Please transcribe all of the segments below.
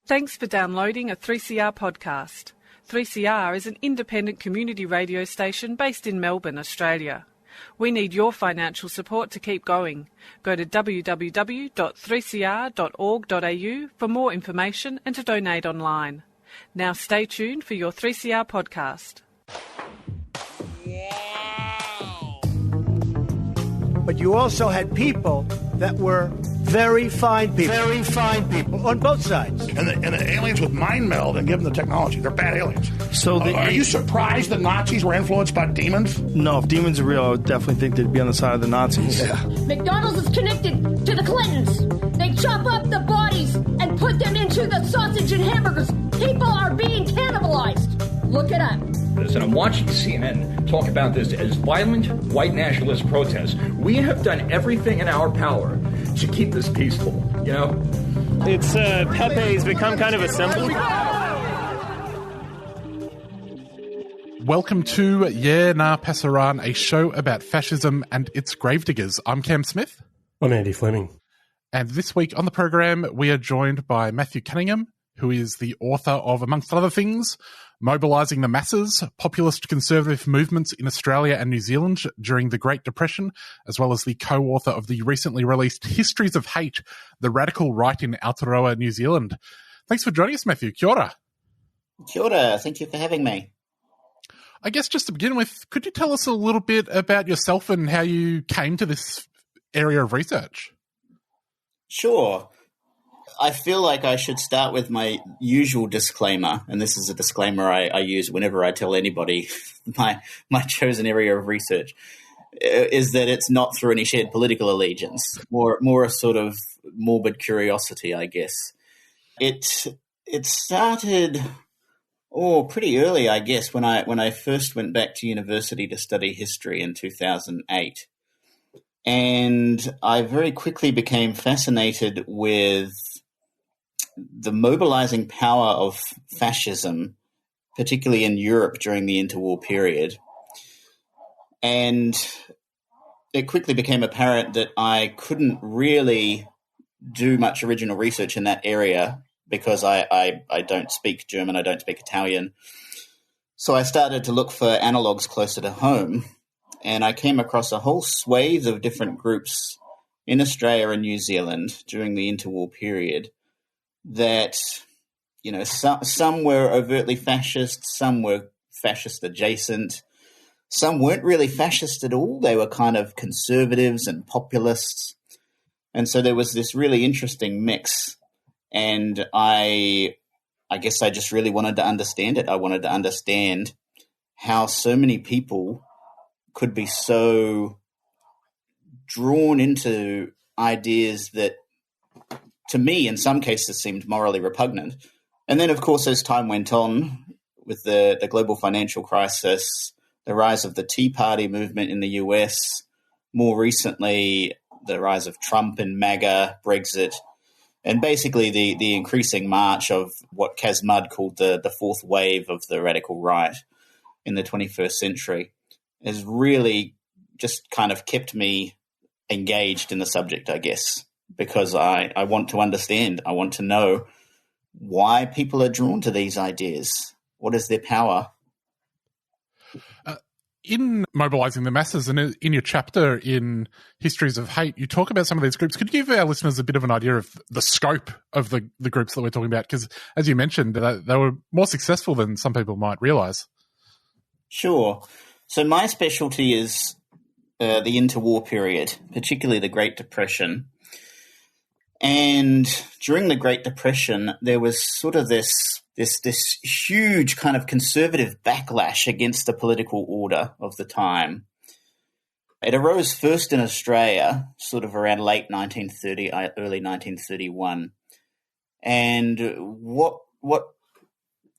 Thanks for downloading a 3CR podcast. 3CR is an independent community radio station based in Melbourne, Australia. We need your financial support to keep going. Go to www.3cr.org.au for more information and to donate online. Now stay tuned for your 3CR podcast. But you also had people that were very fine people. Very fine people on both sides. And the aliens would mind meld and give them the technology. They're bad aliens. So are you surprised the Nazis were influenced by demons? No, if demons are real, I would definitely think they'd be on the side of the Nazis. Yeah. McDonald's is connected to the Clintons. They chop up the bodies and put them into the sausage and hamburgers. People are being cannibalized. Look it up. And I'm watching CNN talk about this as violent white nationalist protests. We have done everything in our power to keep this peaceful, you know? It's Pepe's become kind of a symbol. Welcome to Yeah Nah Pasaran, a show about fascism and its gravediggers. I'm Cam Smith. I'm Andy Fleming. And this week on the program, we are joined by Matthew Cunningham, who is the author of, amongst other things, Mobilising the Masses, Populist Conservative Movements in Australia and New Zealand During the Great Depression, as well as the co-author of the recently released Histories of Hate, The Radical Right in Aotearoa, New Zealand. Thanks for joining us, Matthew. Kia ora. Kia ora. Thank you for having me. I guess just to begin with, could you tell us a little bit about yourself and how you came to this area of research? Sure. I feel like I should start with my usual disclaimer, and this is a disclaimer I use whenever I tell anybody my chosen area of research, is that it's not through any shared political allegiance, more a sort of morbid curiosity, I guess. It started pretty early, I guess, when I first went back to university to study history in 2008. And I very quickly became fascinated with the mobilizing power of fascism, particularly in Europe during the interwar period. And it quickly became apparent that I couldn't really do much original research in that area because I don't speak German, I don't speak Italian. So I started to look for analogues closer to home, and I came across a whole swathe of different groups in Australia and New Zealand during the interwar period that, you know, some were overtly fascist, some were fascist adjacent, some weren't really fascist at all. They were kind of conservatives and populists. And so there was this really interesting mix. And I guess I just really wanted to understand it. I wanted to understand how so many people could be so drawn into ideas that, to me, in some cases, seemed morally repugnant. And then, of course, as time went on, with the global financial crisis, the rise of the Tea Party movement in the US, more recently, the rise of Trump and MAGA, Brexit, and basically the increasing march of what Kaz Mudd called the fourth wave of the radical right in the 21st century, has really just kind of kept me engaged in the subject, I guess, because I want to understand. I want to know why people are drawn to these ideas. What is their power? In Mobilising the Masses and in your chapter in Histories of Hate, you talk about some of these groups. Could you give our listeners a bit of an idea of the scope of the groups that we're talking about? Because, as you mentioned, they were more successful than some people might realise. Sure. So my specialty is the interwar period, particularly the Great Depression. And during the Great Depression, there was sort of this huge kind of conservative backlash against the political order of the time. It arose first in Australia, sort of around late 1930, early 1931. And what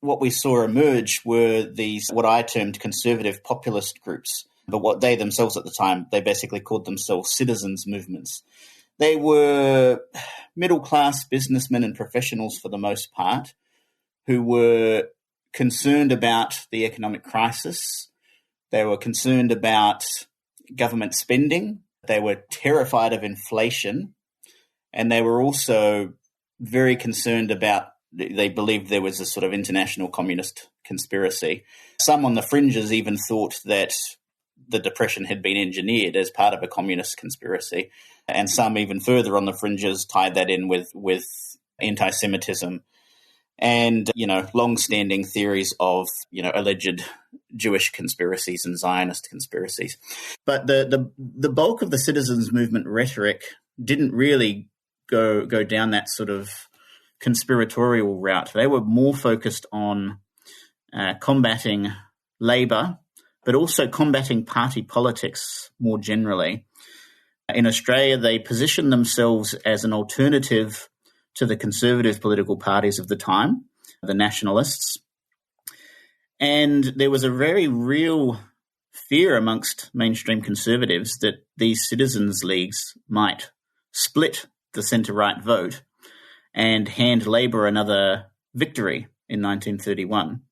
we saw emerge were these, what I termed conservative populist groups, but what they themselves at the time, they basically called themselves citizens' movements. They were middle-class businessmen and professionals for the most part, who were concerned about the economic crisis. They were concerned about government spending. They were terrified of inflation. And they were also very concerned about they believed there was a sort of international communist conspiracy. Some on the fringes even thought that the Depression had been engineered as part of a communist conspiracy. And some even further on the fringes tied that in with anti-Semitism and, long-standing theories of, alleged Jewish conspiracies and Zionist conspiracies. But the bulk of the citizens' movement rhetoric didn't really go down that sort of conspiratorial route. They were more focused on combating Labour, but also combating party politics more generally. In Australia, they positioned themselves as an alternative to the conservative political parties of the time, the nationalists. And there was a very real fear amongst mainstream conservatives that these citizens' leagues might split the centre-right vote and hand Labour another victory in 1931.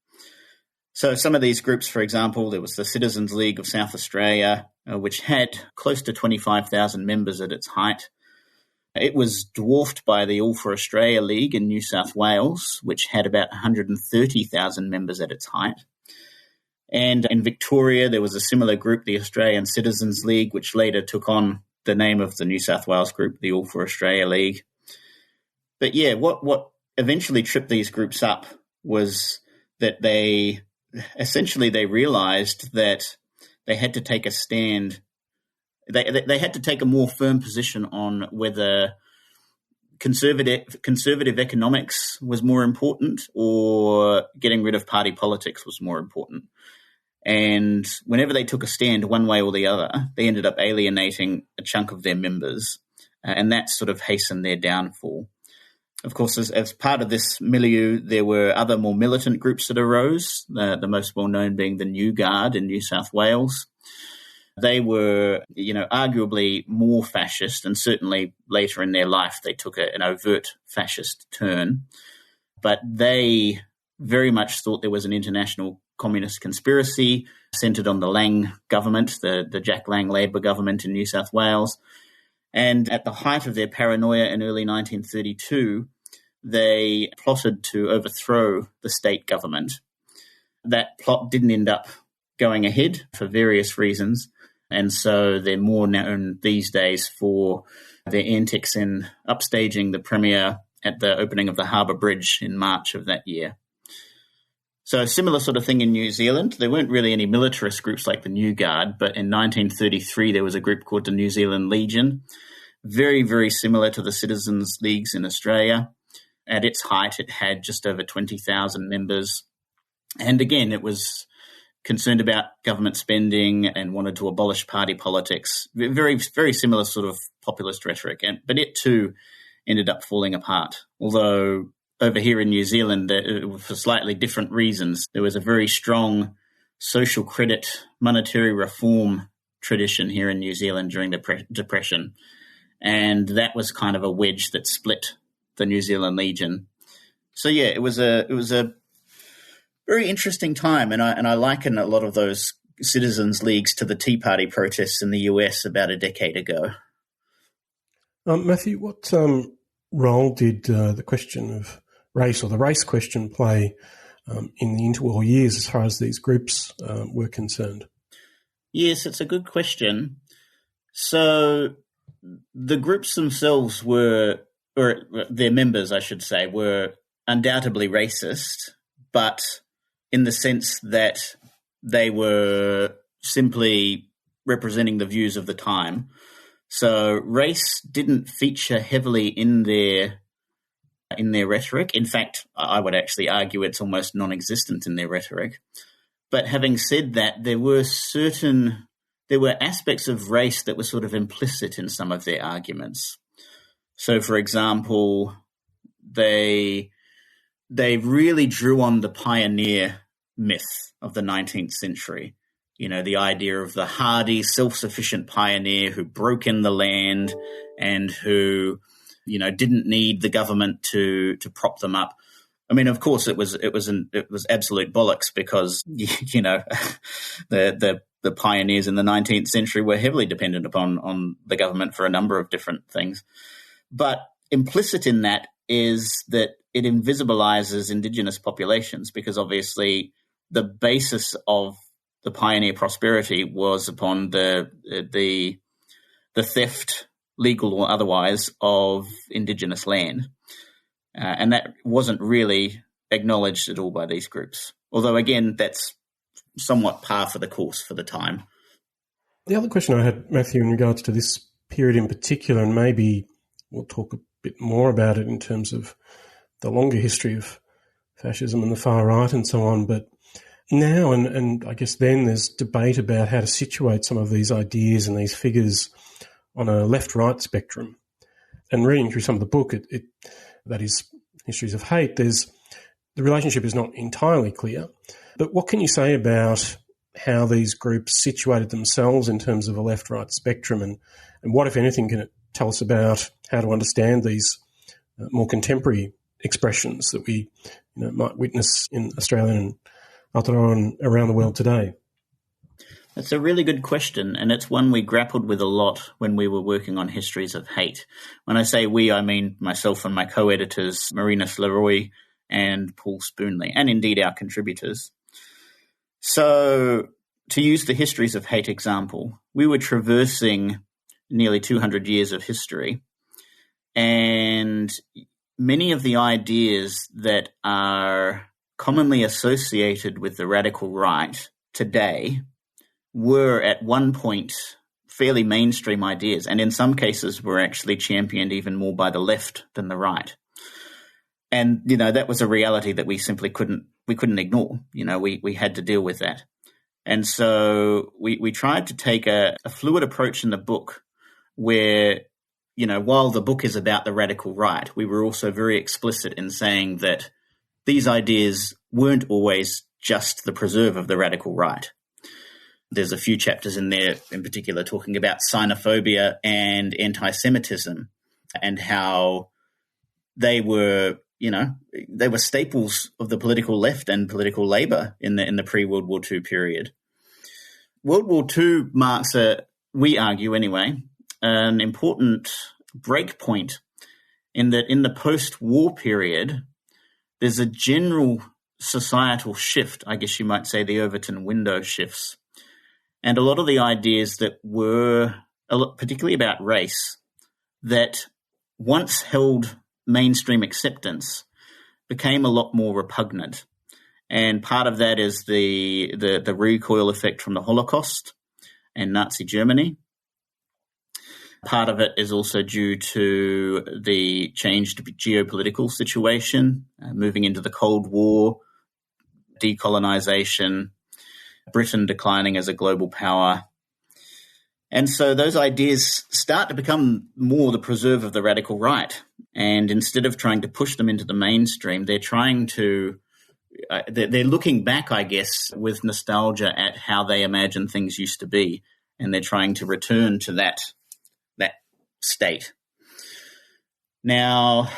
So some of these groups, for example, there was the Citizens League of South Australia, which had close to 25,000 members at its height. It was dwarfed by the All for Australia League in New South Wales, which had about 130,000 members at its height. And in Victoria, there was a similar group, the Australian Citizens League, which later took on the name of the New South Wales group, the All for Australia League. But yeah, what eventually tripped these groups up was that they realised that they had to take a stand. They had to take a more firm position on whether conservative economics was more important or getting rid of party politics was more important. And whenever they took a stand one way or the other, they ended up alienating a chunk of their members, and that sort of hastened their downfall. Of course, as part of this milieu, there were other more militant groups that arose, the most well-known being the New Guard in New South Wales. They were, arguably more fascist, and certainly later in their life they took an overt fascist turn. But they very much thought there was an international communist conspiracy centred on the Lang government, the Jack Lang Labor government in New South Wales. And at the height of their paranoia in early 1932, they plotted to overthrow the state government. That plot didn't end up going ahead for various reasons, and so they're more known these days for their antics in upstaging the Premier at the opening of the Harbour Bridge in March of that year. So a similar sort of thing in New Zealand. There weren't really any militarist groups like the New Guard, but in 1933 there was a group called the New Zealand Legion, very, very similar to the Citizens Leagues in Australia. At its height, it had just over 20,000 members. And again, it was concerned about government spending and wanted to abolish party politics. Very, very similar sort of populist rhetoric. But it too ended up falling apart. Although over here in New Zealand, for slightly different reasons, there was a very strong social credit, monetary reform tradition here in New Zealand during the Depression. And that was kind of a wedge that split the New Zealand Legion. So yeah, it was a very interesting time, and I liken a lot of those citizens' leagues to the Tea Party protests in the US about a decade ago. Matthew, what role did the question of race or the race question play in the interwar years as far as these groups were concerned? Yes, it's a good question. So the groups themselves were, or their members, I should say, were undoubtedly racist, but in the sense that they were simply representing the views of the time. So race didn't feature heavily in their rhetoric. In fact, I would actually argue it's almost non-existent in their rhetoric. But having said that, there were aspects of race that were sort of implicit in some of their arguments. So, for example, they really drew on the pioneer myth of the 19th century. You know, the idea of the hardy, self-sufficient pioneer who broke in the land and who, you know, didn't need the government to prop them up. I mean, of course, it was absolute bollocks because, you know, the pioneers in the 19th century were heavily dependent on the government for a number of different things. But implicit in that is that it invisibilizes Indigenous populations, because obviously the basis of the pioneer prosperity was upon the theft, legal or otherwise, of Indigenous land. And that wasn't really acknowledged at all by these groups. Although, again, that's somewhat par for the course for the time. The other question I had, Matthew, in regards to this period in particular, and maybe we'll talk a bit more about it in terms of the longer history of fascism and the far right and so on, but now, and I guess then, there's debate about how to situate some of these ideas and these figures on a left-right spectrum. And reading through some of the book, that is Histories of Hate, the relationship is not entirely clear. But what can you say about how these groups situated themselves in terms of a left-right spectrum, and what, if anything, can it tell us about how to understand these more contemporary expressions that we might witness in Australia and Aotearoa and around the world today? That's a really good question, and it's one we grappled with a lot when we were working on Histories of Hate. When I say we, I mean myself and my co-editors, Marina Sleroy and Paul Spoonley, and indeed our contributors. So, to use the Histories of Hate example, we were traversing nearly 200 years of history, and many of the ideas that are commonly associated with the radical right today were at one point fairly mainstream ideas, and in some cases were actually championed even more by the left than the right. And, that was a reality that we simply couldn't ignore. We had to deal with that. And so we tried to take a fluid approach in the book where, while the book is about the radical right, we were also very explicit in saying that these ideas weren't always just the preserve of the radical right. There's a few chapters in there, in particular, talking about xenophobia and anti-Semitism and how they were, they were staples of the political left and political labor in the pre-World War II period. World War II marks we argue anyway, an important breakpoint in that in the post-war period, there's a general societal shift. I guess you might say the Overton window shifts. And a lot of the ideas that were, particularly about race, that once held mainstream acceptance became a lot more repugnant. And part of that is the recoil effect from the Holocaust and Nazi Germany. Part of it is also due to the changed geopolitical situation, moving into the Cold War, decolonization, Britain declining as a global power. And so those ideas start to become more the preserve of the radical right. And instead of trying to push them into the mainstream, they're trying to, they're looking back, I guess, with nostalgia at how they imagine things used to be. And they're trying to return to that state. Now,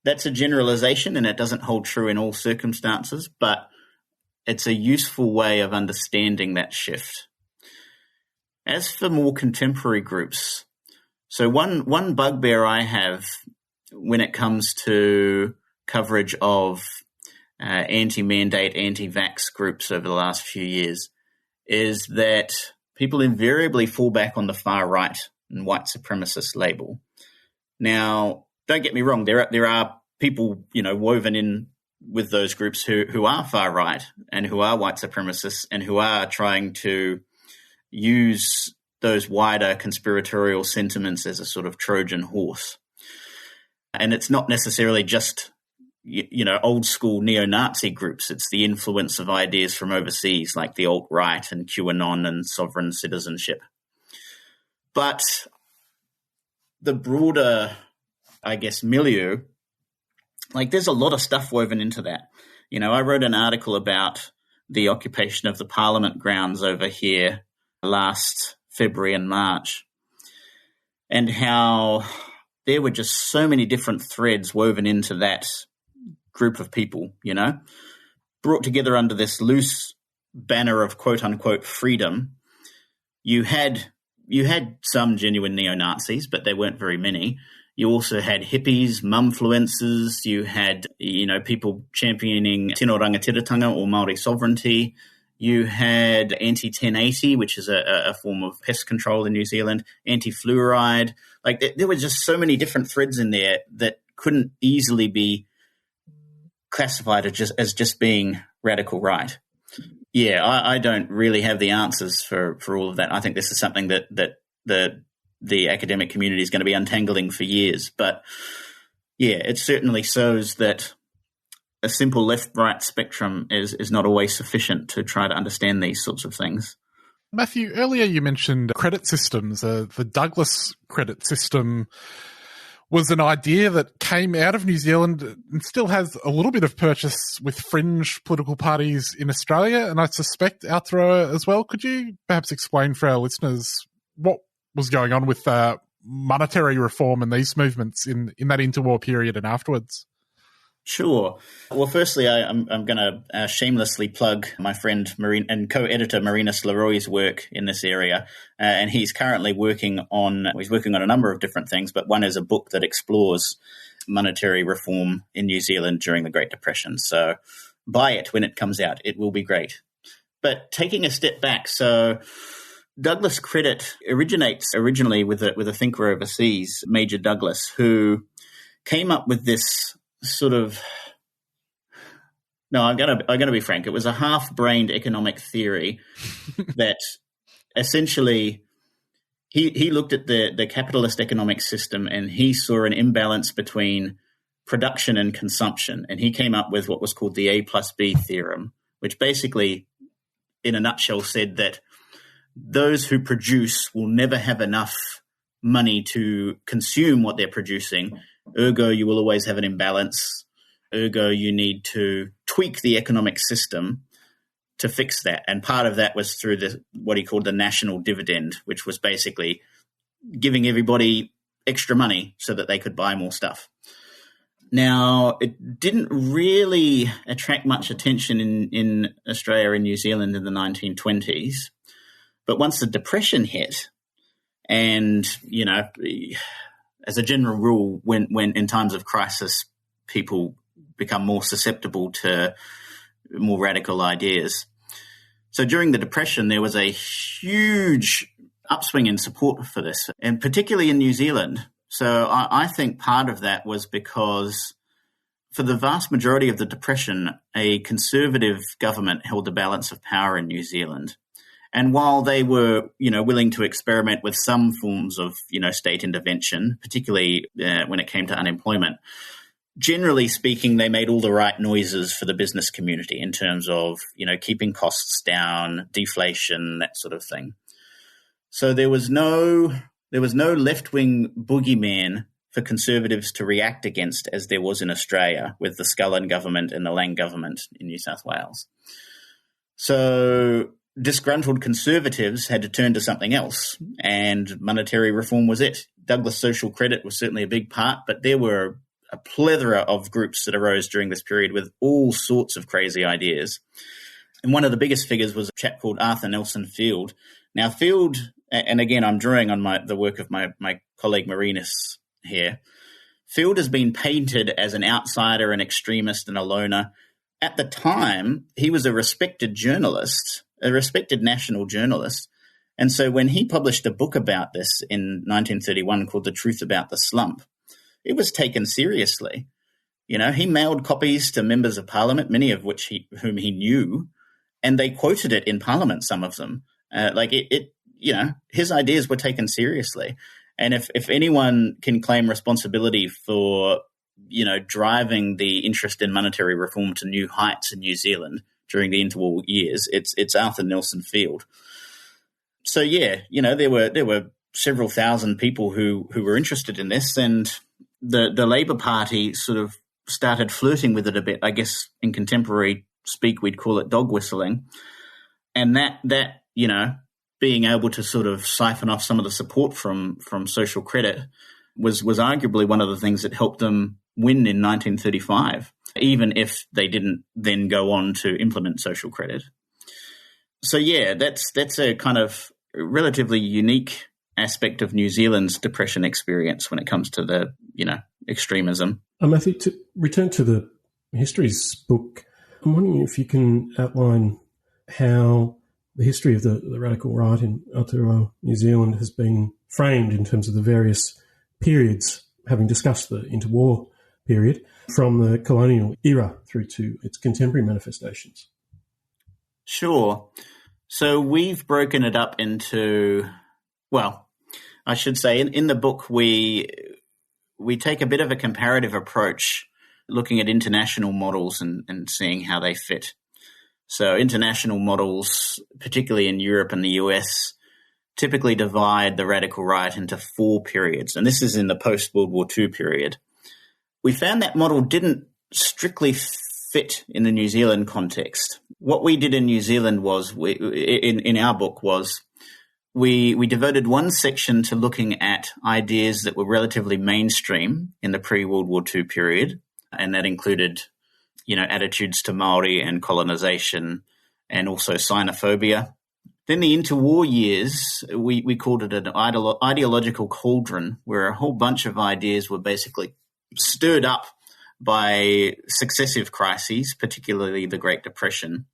that's a generalization and it doesn't hold true in all circumstances, but it's a useful way of understanding that shift. As for more contemporary groups, so one bugbear I have when it comes to coverage of anti-mandate, anti-vax groups over the last few years is that people invariably fall back on the far right and white supremacist label. Now, don't get me wrong, there are people, woven in with those groups who are far right and who are white supremacists and who are trying to use those wider conspiratorial sentiments as a sort of Trojan horse. And it's not necessarily just, old school neo-Nazi groups. It's the influence of ideas from overseas like the alt-right and QAnon and sovereign citizenship. But the broader, I guess, milieu, there's a lot of stuff woven into that. I wrote an article about the occupation of the Parliament grounds over here last February and March, and how there were just so many different threads woven into that group of people, brought together under this loose banner of quote-unquote freedom. You had some genuine neo-Nazis, but there weren't very many. You also had hippies, mumfluencers. You had, people championing tino rangatiratanga or Māori sovereignty. You had anti-1080, which is a form of pest control in New Zealand, anti-fluoride. Like, there were just so many different threads in there that couldn't easily be classified as just being radical right. Yeah, I don't really have the answers for all of that. I think this is something that the academic community is going to be untangling for years. But, yeah, it certainly shows that a simple left-right spectrum is not always sufficient to try to understand these sorts of things. Matthew, earlier you mentioned credit systems. The Douglas credit system was an idea that came out of New Zealand and still has a little bit of purchase with fringe political parties in Australia, and I suspect Aotearoa as well. Could you perhaps explain for our listeners what was going on with monetary reform and these movements in that interwar period and afterwards? Sure. Well, firstly, I'm going to shamelessly plug my friend and co-editor Marinas Leroy's work in this area, and he's currently working on a number of different things, but one is a book that explores monetary reform in New Zealand during the Great Depression. So buy it when it comes out. It will be great. But taking a step back, so Douglas credit originates originally with a thinker overseas, Major Douglas, who came up with this sort of, no, I'm gonna be frank. It was a half-brained economic theory that essentially he looked at the capitalist economic system and he saw an imbalance between production and consumption, and he came up with what was called the A+B theorem, which basically, in a nutshell, said that those who produce will never have enough money to consume what they're producing. Ergo, you will always have an imbalance. Ergo, you need to tweak the economic system to fix that. And part of that was through what he called the national dividend, which was basically giving everybody extra money so that they could buy more stuff. Now, it didn't really attract much attention in Australia and New Zealand in the 1920s. But once the Depression hit, and, as a general rule, when in times of crisis, people become more susceptible to more radical ideas. So during the Depression, there was a huge upswing in support for this, and particularly in New Zealand. So I think part of that was because for the vast majority of the Depression, a conservative government held the balance of power in New Zealand. And while they were, willing to experiment with some forms of, state intervention, particularly when it came to unemployment, generally speaking, they made all the right noises for the business community in terms of, keeping costs down, deflation, that sort of thing. So there was no left-wing boogeyman for conservatives to react against as there was in Australia with the Scullin government and the Lang government in New South Wales. So disgruntled conservatives had to turn to something else, and monetary reform was it. Douglas social credit was certainly a big part, but there were a plethora of groups that arose during this period with all sorts of crazy ideas. And one of the biggest figures was a chap called Arthur Nelson Field. Now, Field, and again, I'm drawing on the work of my colleague Marinas here. Field has been painted as an outsider, an extremist, and a loner. At the time, he was a respected journalist, a respected national journalist. And so when he published a book about this in 1931 called The Truth About the Slump, it was taken seriously. He mailed copies to members of parliament, many of whom he knew, and they quoted it in parliament, some of them. His ideas were taken seriously. And if anyone can claim responsibility for, driving the interest in monetary reform to new heights in New Zealand during the interwar years, it's Arthur Nelson Field. So there were several thousand people who were interested in this, and the Labour Party sort of started flirting with it a bit. I guess in contemporary speak we'd call it dog whistling, and that being able to sort of siphon off some of the support from social credit was arguably one of the things that helped them win in 1935, even if they didn't then go on to implement social credit. So that's a kind of relatively unique aspect of New Zealand's depression experience when it comes to the, extremism. Matthew, to return to the Histories book, I'm wondering if you can outline how the history of the radical right in Aotearoa New Zealand has been framed in terms of the various periods, having discussed the interwar period, from the colonial era through to its contemporary manifestations. Sure. So we've broken it up into, I should say in the book we take a bit of a comparative approach, looking at international models and seeing how they fit. So international models, particularly in Europe and the US, typically divide the radical right into 4 periods, and this is in the post-World War II period. We found that model didn't strictly fit in the New Zealand context. What we did in New Zealand was, in our book, was we devoted one section to looking at ideas that were relatively mainstream in the pre-World War II period, and that included, attitudes to Māori and colonisation and also xenophobia. Then the interwar years, we called it an ideological cauldron, where a whole bunch of ideas were basically stirred up by successive crises, particularly the Great Depression.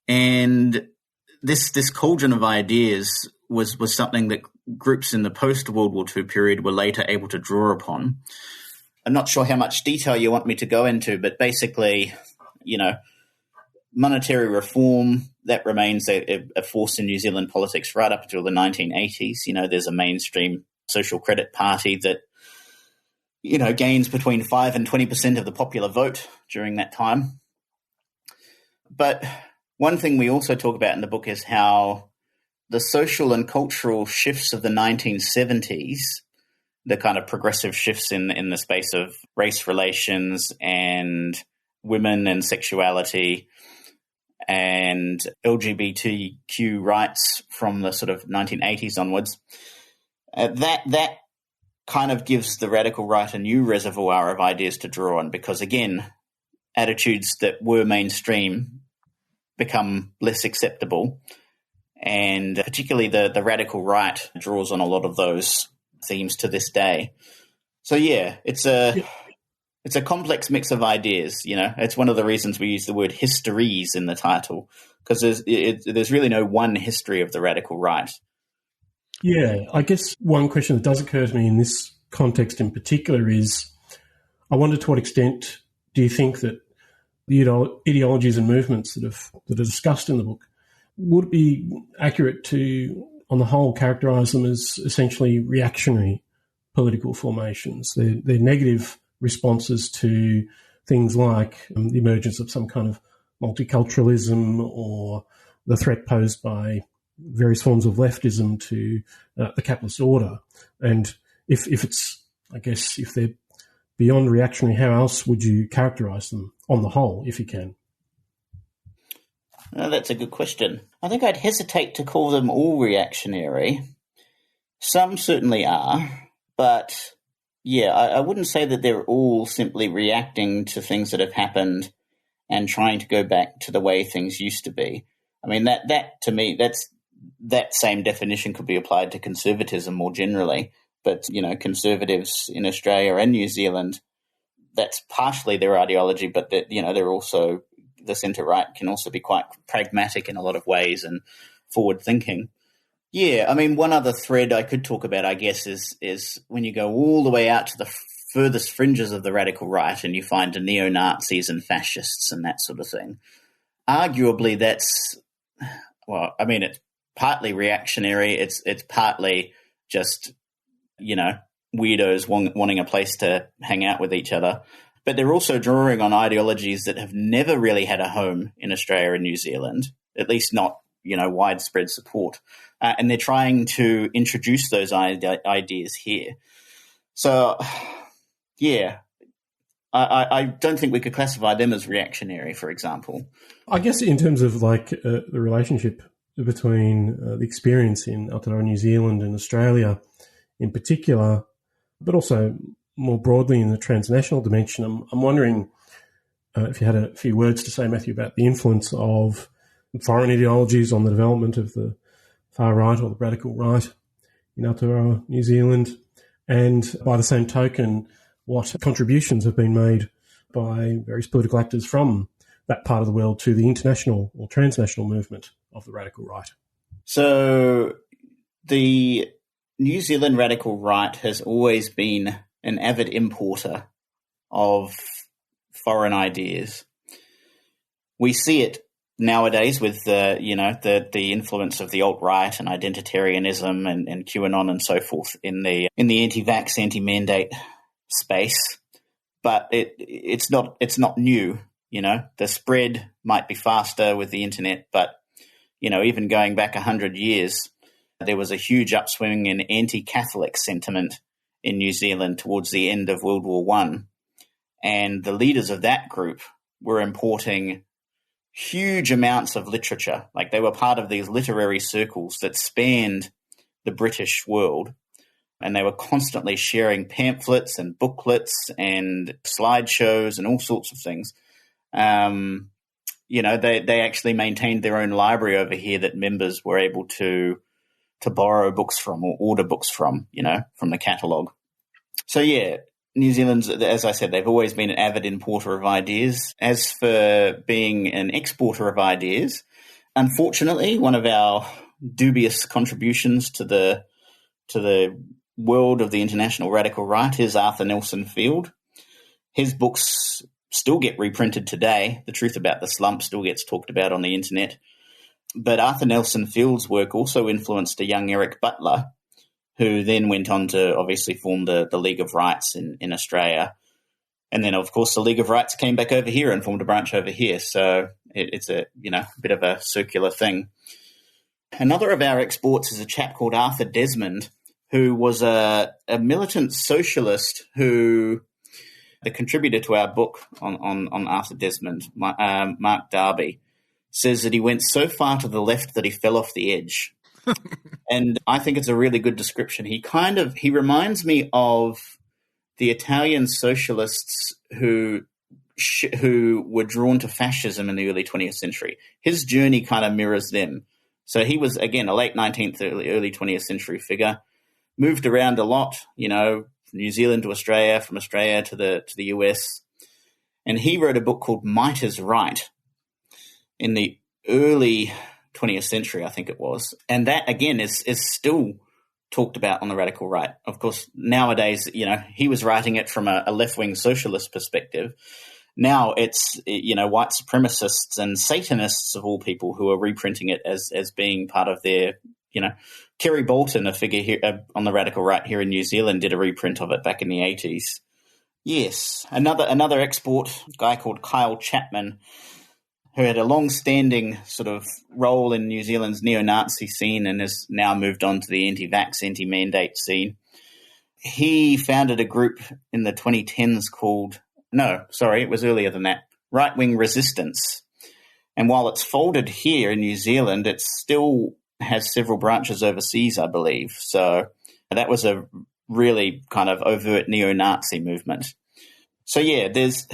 And this cauldron of ideas was something that groups in the post-World War II period were later able to draw upon. I'm not sure how much detail you want me to go into, but basically, monetary reform, that remains a force in New Zealand politics right up until the 1980s. There's a mainstream social credit party that, gains between 5 and 20% of the popular vote during that time. But one thing we also talk about in the book is how the social and cultural shifts of the 1970s, the kind of progressive shifts in the space of race relations and women and sexuality and LGBTQ rights from the sort of 1980s onwards, that kind of gives the radical right a new reservoir of ideas to draw on, because, again, attitudes that were mainstream become less acceptable, and particularly the radical right draws on a lot of those themes to this day. So, it's a complex mix of ideas. It's one of the reasons we use the word histories in the title, because there's really no one history of the radical right. Yeah, I guess one question that does occur to me in this context in particular is, I wonder to what extent do you think that the ideologies and movements that are discussed in the book, would it be accurate to, on the whole, characterise them as essentially reactionary political formations? They're negative responses to things like the emergence of some kind of multiculturalism or the threat posed by various forms of leftism to the capitalist order. And if they're beyond reactionary, how else would you characterise them on the whole, if you can? That's a good question. I think I'd hesitate to call them all reactionary. Some certainly are, but I wouldn't say that they're all simply reacting to things that have happened and trying to go back to the way things used to be. I mean, that to me, that same definition could be applied to conservatism more generally. But, conservatives in Australia and New Zealand, that's partially their ideology, but that, they're also, the centre-right can also be quite pragmatic in a lot of ways and forward-thinking. Yeah, I mean, one other thread I could talk about, I guess, is when you go all the way out to the furthest fringes of the radical right and you find the neo-Nazis and fascists and that sort of thing. Arguably, it's partly reactionary. It's partly just, weirdos wanting a place to hang out with each other. But they're also drawing on ideologies that have never really had a home in Australia and New Zealand, at least not, widespread support. And they're trying to introduce those ideas here. So, I don't think we could classify them as reactionary, for example. I guess in terms of the relationship between the experience in Aotearoa New Zealand and Australia in particular, but also more broadly in the transnational dimension, I'm wondering if you had a few words to say, Matthew, about the influence of foreign ideologies on the development of the far right or the radical right in Aotearoa New Zealand, and by the same token, what contributions have been made by various political actors from that part of the world to the international or transnational movement of the radical right. So the New Zealand radical right has always been an avid importer of foreign ideas. We see it nowadays with the influence of the alt-right and identitarianism and QAnon and so forth in the anti-vax, anti-mandate space, but it's not new. The spread might be faster with the internet, but even going back 100 years, there was a huge upswing in anti-Catholic sentiment in New Zealand towards the end of World War I, and the leaders of that group were importing huge amounts of literature. Like, they were part of these literary circles that spanned the British world, and they were constantly sharing pamphlets and booklets and slideshows and all sorts of things. They actually maintained their own library over here that members were able to borrow books from or order books from the catalogue. So, yeah, New Zealand's, as I said, they've always been an avid importer of ideas. As for being an exporter of ideas, unfortunately, one of our dubious contributions to the world of the international radical right is Arthur Nelson Field. His books still get reprinted today. The Truth About the Slump still gets talked about on the internet. But Arthur Nelson Field's work also influenced a young Eric Butler, who then went on to obviously form the League of Rights in Australia. And then, of course, the League of Rights came back over here and formed a branch over here. So it's a bit of a circular thing. Another of our exports is a chap called Arthur Desmond, who was a militant socialist who, the contributor to our book on Arthur Desmond, Mark Darby, says that he went so far to the left that he fell off the edge. And I think it's a really good description. He reminds me of the Italian socialists who were drawn to fascism in the early 20th century. His journey kind of mirrors them. So he was, again, a late 19th, early 20th century figure, moved around a lot, from New Zealand to Australia, from Australia to the US. And he wrote a book called Might is Right in the early 20th century, I think it was. And that, again, is still talked about on the radical right. Of course, nowadays, he was writing it from a left-wing socialist perspective. Now it's, white supremacists and Satanists of all people who are reprinting it as being part of their, Kerry Bolton, a figure here on the radical right here in New Zealand, did a reprint of it back in the 80s. Yes. Another export, a guy called Kyle Chapman, who had a long-standing sort of role in New Zealand's neo-Nazi scene and has now moved on to the anti-vax, anti-mandate scene. He founded a group in the 2010s called, it was earlier than that, Right-Wing Resistance. And while it's folded here in New Zealand, it still has several branches overseas, I believe. So that was a really kind of overt neo-Nazi movement. So, yeah, there's...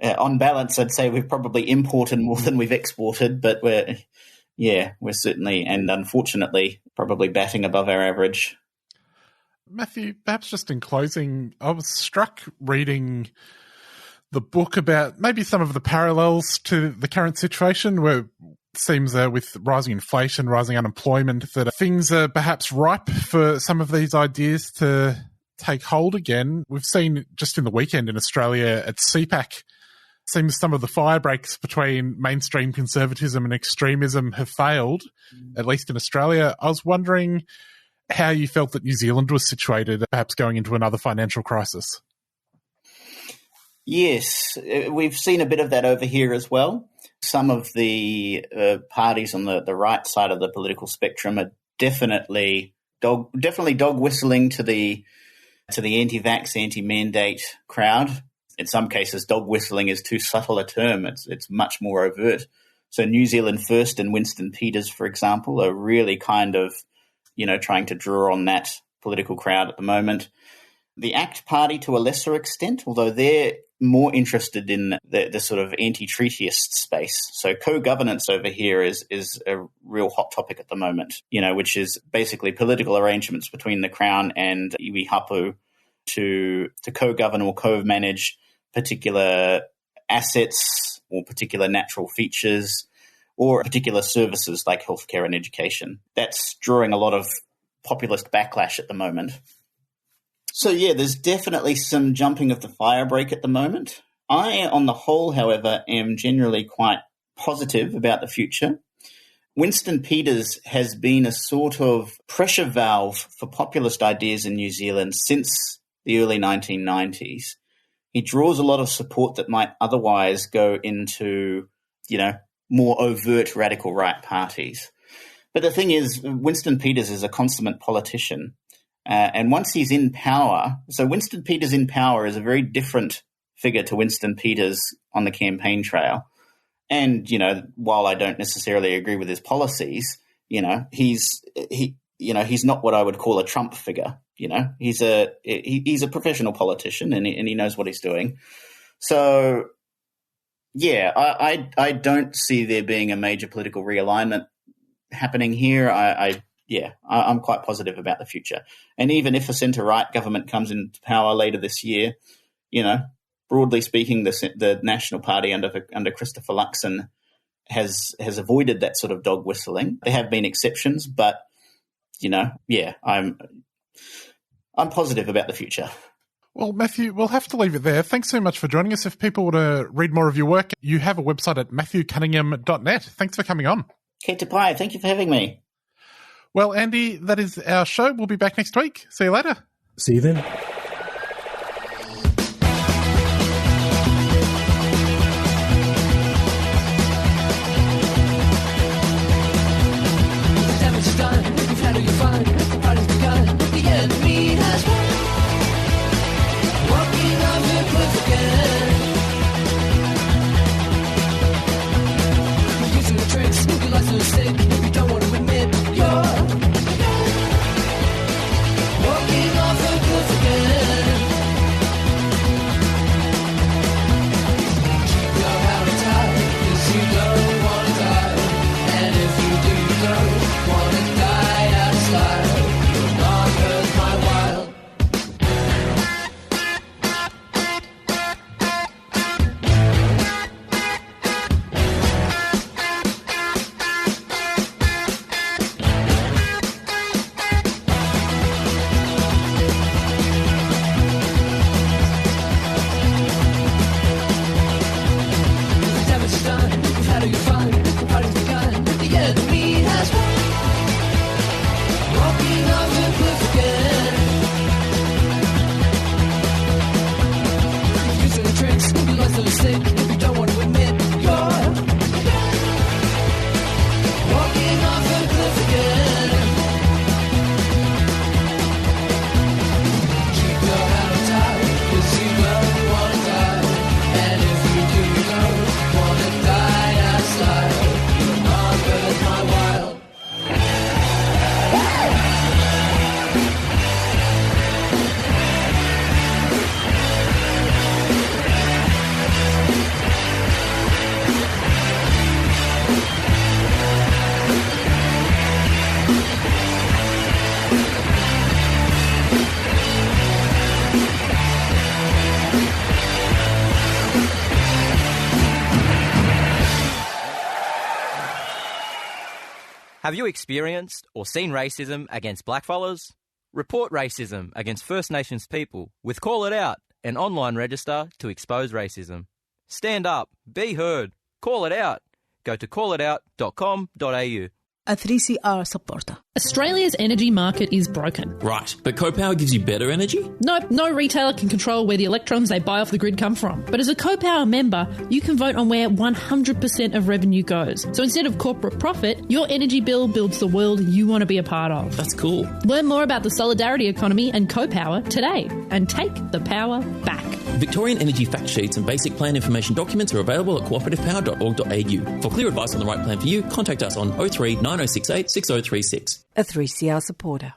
on balance, I'd say we've probably imported more than we've exported, but we're certainly and unfortunately probably batting above our average. Matthew, perhaps just in closing, I was struck reading the book about maybe some of the parallels to the current situation where it seems with rising inflation, rising unemployment, that things are perhaps ripe for some of these ideas to take hold again. We've seen just in the weekend in Australia at CPAC, seems some of the fire breaks between mainstream conservatism and extremism have failed, at least in Australia. I was wondering how you felt that New Zealand was situated, perhaps going into another financial crisis. Yes, we've seen a bit of that over here as well. Some of the parties on the right side of the political spectrum are definitely dog whistling to the anti-vax, anti-mandate crowd. In some cases, dog whistling is too subtle a term. It's much more overt. So New Zealand First and Winston Peters, for example, are really kind of, trying to draw on that political crowd at the moment. The ACT Party to a lesser extent, although they're more interested in the sort of anti-treatyist space. So co-governance over here is a real hot topic at the moment, which is basically political arrangements between the Crown and iwi hapu to co-govern or co-manage particular assets or particular natural features or particular services like healthcare and education. That's drawing a lot of populist backlash at the moment. So, yeah, there's definitely some jumping of the firebreak at the moment. I, on the whole, however, am generally quite positive about the future. Winston Peters has been a sort of pressure valve for populist ideas in New Zealand since the early 1990s. He draws a lot of support that might otherwise go into, more overt radical right parties. But the thing is, Winston Peters is a consummate politician. And once he's in power, so Winston Peters in power is a very different figure to Winston Peters on the campaign trail. And, while I don't necessarily agree with his policies, he's not what I would call a Trump figure. He's a professional politician and he knows what he's doing. So, yeah, I don't see there being a major political realignment happening here. I'm quite positive about the future. And even if a centre-right government comes into power later this year, broadly speaking, the National Party under Christopher Luxon has avoided that sort of dog whistling. There have been exceptions, but I'm positive about the future. Well, Matthew, we'll have to leave it there. Thanks so much for joining us. If people want to read more of your work, you have a website at matthewcunningham.net. Thanks for coming on. Kate Tapai, thank you for having me. Well, Andy, that is our show. We'll be back next week. See you later. See you then. Have you experienced or seen racism against blackfellas? Report racism against First Nations people with Call It Out, an online register to expose racism. Stand up, be heard, call it out. Go to callitout.com.au. A 3CR supporter. Australia's energy market is broken. Right, but CoPower gives you better energy? Nope, no retailer can control where the electrons they buy off the grid come from. But as a CoPower member, you can vote on where 100% of revenue goes. So instead of corporate profit, your energy bill builds the world you want to be a part of. That's cool. Learn more about the solidarity economy and CoPower today and take the power back. Victorian energy fact sheets and basic plan information documents are available at cooperativepower.org.au. For clear advice on the right plan for you, contact us on 03 9068 6036. A 3CR supporter.